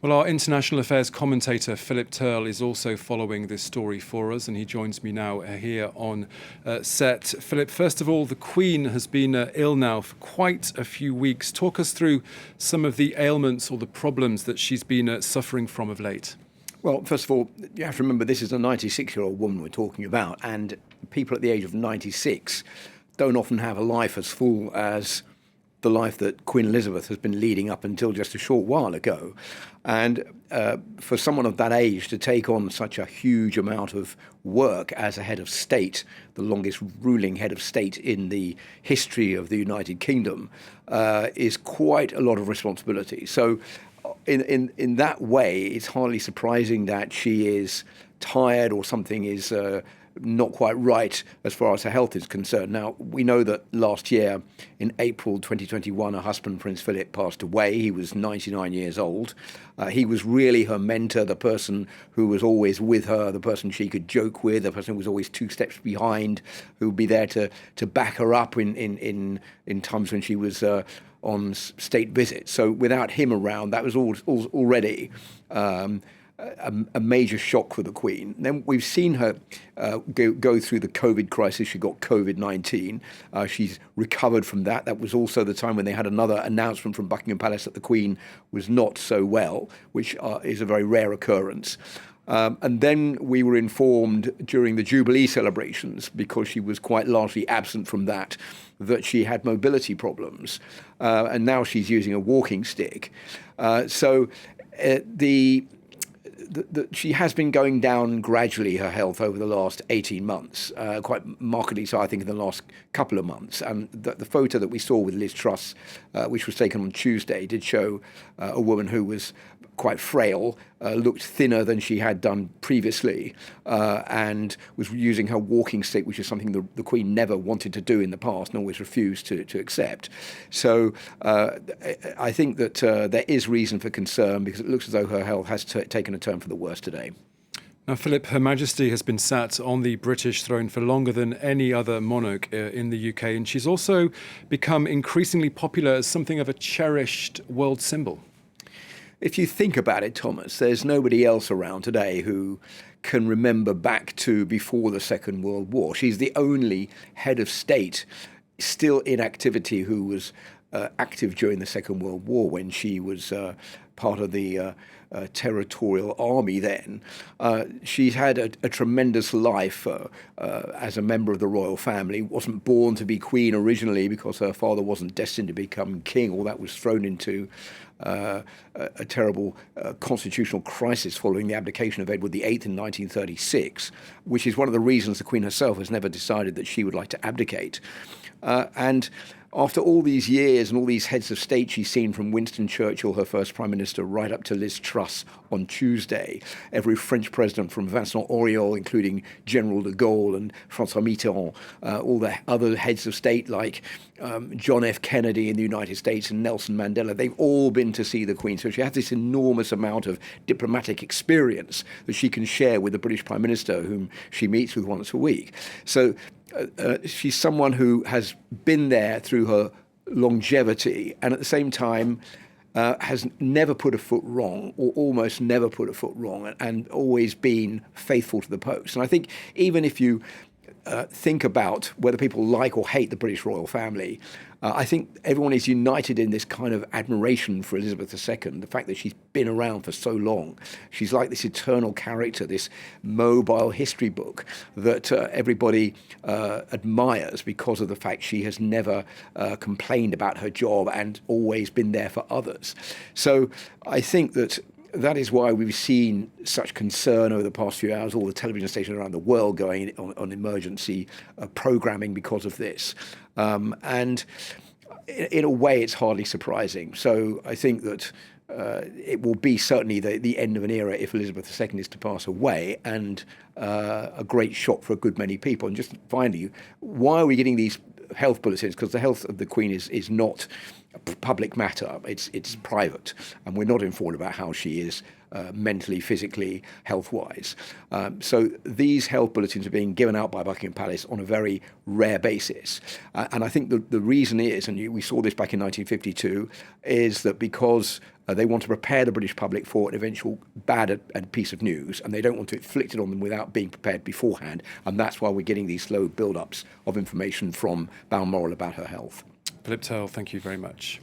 Well, our international affairs commentator, Philip Turle, is also following this story for us, and he joins me now here on set. Philip, first of all, the Queen has been ill now for quite a few weeks. Talk us through some of the ailments or the problems that she's been suffering from of late. Well, first of all, you have to remember this is a 96-year-old woman we're talking about, and people at the age of 96 don't often have a life as full as the life that Queen Elizabeth has been leading up until just a short while ago. And for someone of that age to take on such a huge amount of work as a head of state, the longest ruling head of state in the history of the United Kingdom, is quite a lot of responsibility. So in that way, it's hardly surprising that she is tired or something is not quite right as far as her health is concerned. Now, we know that last year, in April 2021, her husband, Prince Philip, passed away. He was 99 years old. He was really her mentor, the person who was always with her, the person she could joke with, the person who was always two steps behind, who would be there to back her up in times when she was on state visits. So without him around, that was already a major shock for the Queen. Then we've seen her go through the COVID crisis. She got COVID-19. She's recovered from that. That was also the time when they had another announcement from Buckingham Palace that the Queen was not so well, which is a very rare occurrence. And then we were informed during the Jubilee celebrations, because she was quite largely absent from that she had mobility problems. And now she's using a walking stick. She has been going down gradually, her health, over the last 18 months, quite markedly so, I think, in the last couple of months. And the photo that we saw with Liz Truss, which was taken on Tuesday, did show a woman who was quite frail, looked thinner than she had done previously, and was using her walking stick, which is something the Queen never wanted to do in the past and always refused to accept. So I think that there is reason for concern, because it looks as though her health has taken a turn for the worse today. Now, Philip, Her Majesty has been sat on the British throne for longer than any other monarch in the UK, and she's also become increasingly popular as something of a cherished world symbol. If you think about it, Thomas, there's nobody else around today who can remember back to before the Second World War. She's the only head of state still in activity who was active during the Second World War, when she was part of the territorial army then. She's had a tremendous life as a member of the royal family. Wasn't born to be queen originally, because her father wasn't destined to become king. All that was thrown into a terrible constitutional crisis following the abdication of Edward VIII in 1936, which is one of the reasons the Queen herself has never decided that she would like to abdicate. And after all these years and all these heads of state she's seen, from Winston Churchill, her first prime minister, right up to Liz Truss on Tuesday, every French president from Vincent Auriol, including General de Gaulle and François Mitterrand, all the other heads of state like John F. Kennedy in the United States and Nelson Mandela, they've all been to see the Queen. So she has this enormous amount of diplomatic experience that she can share with the British Prime Minister, whom she meets with once a week. So she's someone who has been there through her longevity, and at the same time has never put a foot wrong, or almost never put a foot wrong, and always been faithful to the post. And I think even if you think about whether people like or hate the British royal family, I think everyone is united in this kind of admiration for Elizabeth II, the fact that she's been around for so long. She's like this eternal character, this mobile history book that everybody admires, because of the fact she has never complained about her job and always been there for others. So I think that is why we've seen such concern over the past few hours, all the television stations around the world going on emergency programming because of this. And in a way, it's hardly surprising. So I think that it will be certainly the end of an era if Elizabeth II is to pass away, and a great shock for a good many people. And just finally, why are we getting these health bulletins? Because the health of the Queen is not public matter. It's private, and we're not informed about how she is mentally, physically, health-wise. So these health bulletins are being given out by Buckingham Palace on a very rare basis. And I think the reason is, and we saw this back in 1952, is that because they want to prepare the British public for an eventual bad piece of news, and they don't want to inflict it on them without being prepared beforehand. And that's why we're getting these slow build-ups of information from Balmoral about her health. Philip Turle, thank you very much.